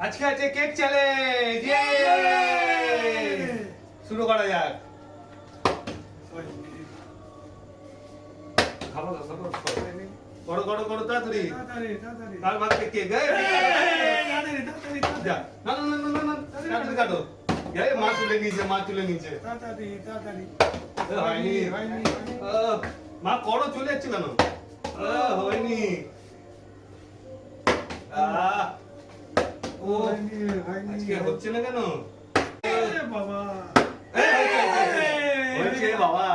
আজকে আছে cake challenge ইয়ে শুরু করা যাক খাবো করো করো করো তাড়াতাড়ি কার ভাগতে কেক যা না না না না না তাড়াতাড়ি কাটো এই মা তুলে নিচে তাড়াতাড়ি হয়নি মা করো চলে যাচ্ছে কেন হয়নি ও আজকে হচ্ছে না কেন বাবা হচ্ছে বাবা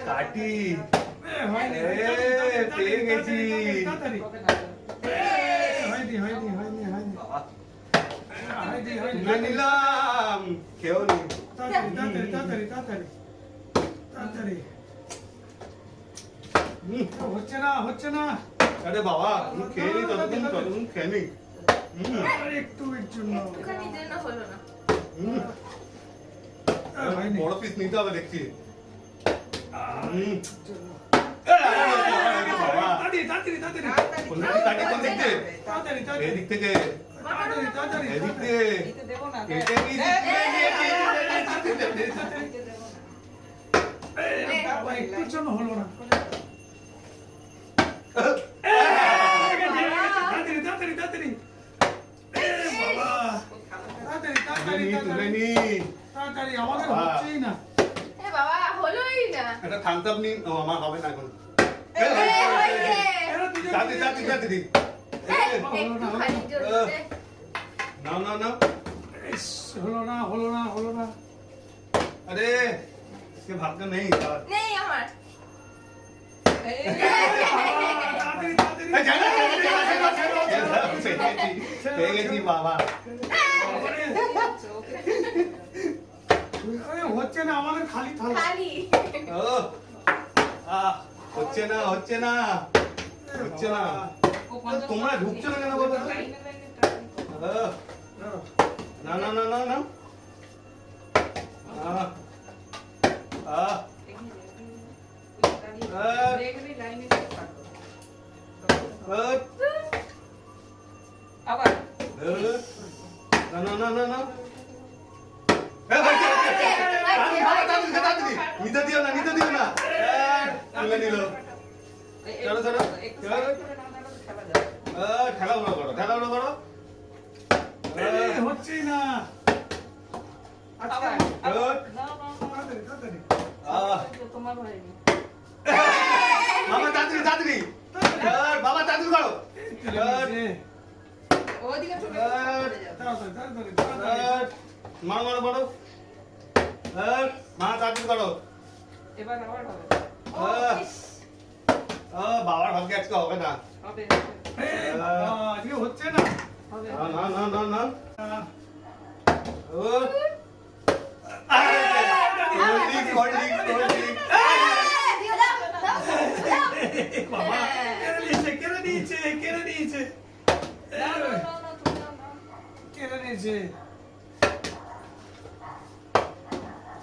কাটি পেয়ে গেছি তুলে নিলাম কেউ নেই তাড়াতাড়ি হচ্ছে না আরে বাবা খেয়ে নি ততক্ষণ খেয়ে নি একটু এর জন্য বড় পিস নিতে হবে দেখছি এদিক থেকে এদিক থেকে একটুর জন্য হলো না তাড়াতাড়ি আমাদের হচ্ছেই না একটা থামস আপ নিন আমার হবে না এখন তাড়াতাড়ি না হলো না আরে সে ভাবতে নেই আমার পেয়ে গেছি বাবা হচ্ছে না আমাদের খালি থালা হচ্ছে না তোমরা ঢুকছো না কেন বলো না না না না না নিতে দিও না তুলে নিল ঠেলা উড়ো করো হচ্ছেই না বাবা তাড়াতাড়ি বাবা তাড়াতাড়ি করো মারো মা তাড়াতাড়ি করো বাবার ভাগ্যে আজকে হবে না হচ্ছে না না কেড়ে নিয়েছে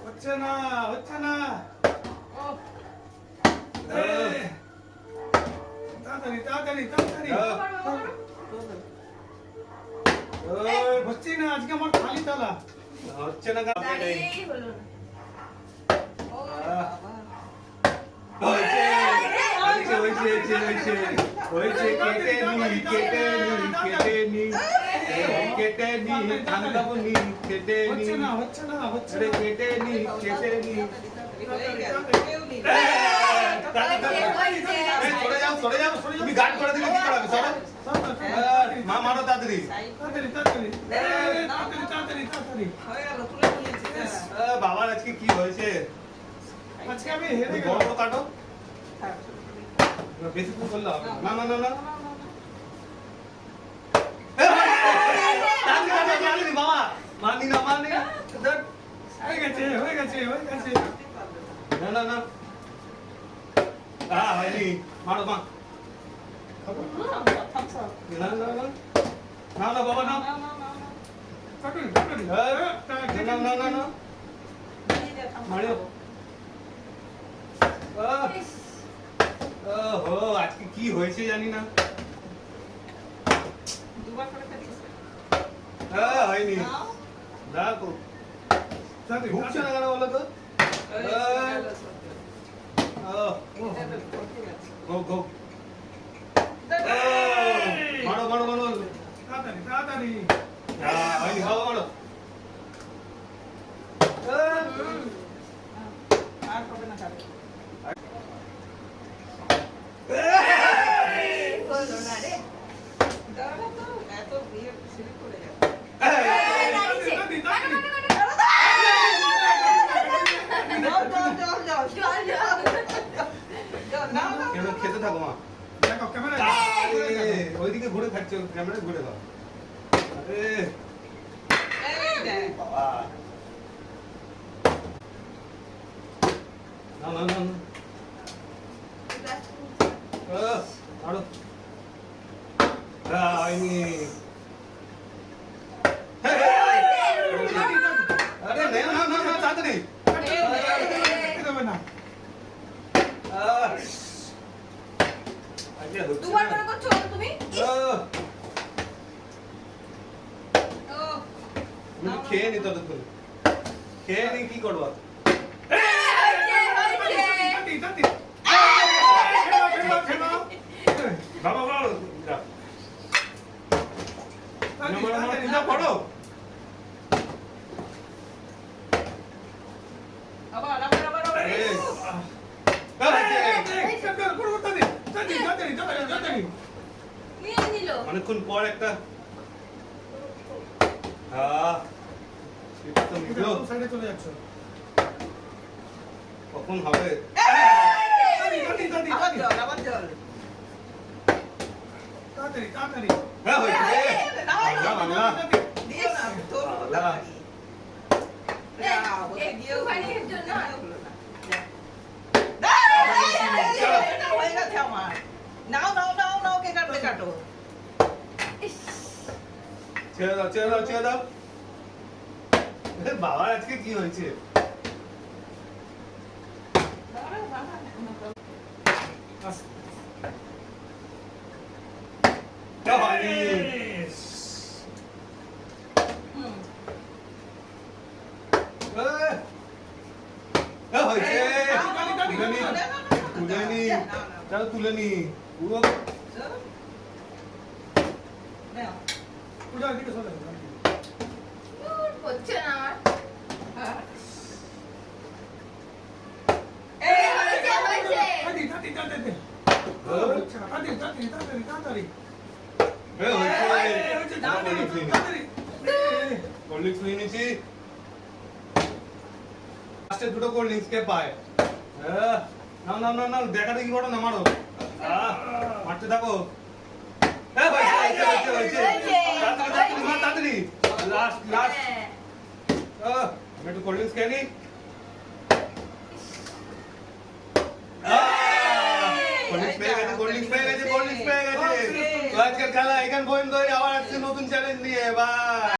হচ্ছে না তাড়াতাড়ি হচ্ছে না আজকে আমার খালি তালা হচ্ছে না কেটে নি থামকাবনি কেটে নি হচ্ছে না কেটে নি সরে যাও তুমি গার্ড করে দিলে কি করাবে সরো মা মারো তাড়াতাড়ি বাবার আজকে কি হয়েছে আজকে আমি হেরে বড় কাটো বেশি পুরো করলে হবে না বাবা মানি না হয়ে গেছে না হয়নি মারো মা না বাবা না মারিও আজকে কি হয়েছে জানি না দুবার করে ফেলিস। হয়নি নাও। দেখো দাদি, ঢুকছে না কেন বলো তো ওই গেল সব। এটা তো ঠিক আছে। গো গো দাদা। মারো মারো মারো তাড়াতাড়ি, তাড়াতাড়ি। হয়নি খাও মারো হুম। আর হবে না খাবে। হলো না রে। দাদা তো এত বিয়ে সিঁড়ি করে যাবে। দাদি, দাদি, দাদি। যাও, যাও, যাও, যাও। চল, চল। যাও, নাও, নাও। কেন খেতে থাকো মা দেখো, ক্যামেরা ওইদিকে ঘুরে খাচ্ছে ক্যামেরা ঘুরে দাও আরে এই দেখ। বাবা না না না আরো হয়নি আরে না না না না তাড়াতাড়ি দেখতে দেবে না। আচ্ছা হচ্ছে দুবার করে করছো তুমি? ও, খেয়ে নি ততক্ষণ খেয়ে নি কি করবো দাদি, দাদি। খেলো, খেলো, খেলো। বাবা বাবা যা দাদি, না তাড়াতাড়ি, না পড়ো আবার, আবার, আবার, আবার। এই। করো, দাদি, দাদি, তাড়াতাড়ি, তাড়াতাড়ি, তাড়াতাড়ি। নিয়ে নিল। অনেকক্ষণ পর একটা সেটা তো নিল কোন সাইডে চলে যাচ্ছ? কখন হবে দাদি, দাদি, দাদি, আবার দাদি। জল, আবার জল। তাড়াতাড়ি, তাড়াতাড়ি। হ্যাঁ হয়েছে নাও, বাংলা নাও। বাংলা দিও না, তোর হলো না। যাও, ওকে দিয়েও একটুখানি এর জন্য। হলো না। যা। এটা হয়ে গেছে আমার। নাও, নাও, নাও, নাও, কে কাটবে কাটো। ইস, ছেড়ে দাও ছেড়ে দাও ছেড়ে দাও বাবার আজকে কি হয়েছে দাঁড়াও, বাবা, হয়নি হুম। হয়েছে তুলে নি না, না, না, না, তুলে নি না, না, না। তাহলে তুলে নি পুরো চল। নাও। পূজা, এদিকে চলে যাও। দূর হচ্ছে না আমার। হ্যাঁ। এই, হয়েছে, হয়েছে। দাদি, দাদি, দাদি। হচ্ছে না। দাদি, দাদি, তাড়াতাড়ি, তাড়াতাড়ি। হয়েছে তাড়াতাড়ি, তাড়াতাড়ি। কোল্ড ড্রিঙ্কস নিয়ে নিয়েছি লাস্টে দুটো কোল্ড ড্রিঙ্কস কে পায় না না না না দেখা দেখি করো না মারো মারতে থাকো তাড়াতাড়ি লাস্ট লাস্ট হ্যাঁ। আমি একটু কোল্ড ড্রিঙ্কস খেয়ে নি কোল্ড ড্রিঙ্কস পেয়ে গেছে তো আজকের খেলা এখান পর্যন্ত আবার আসছে নতুন চ্যালেঞ্জ নিয়ে বা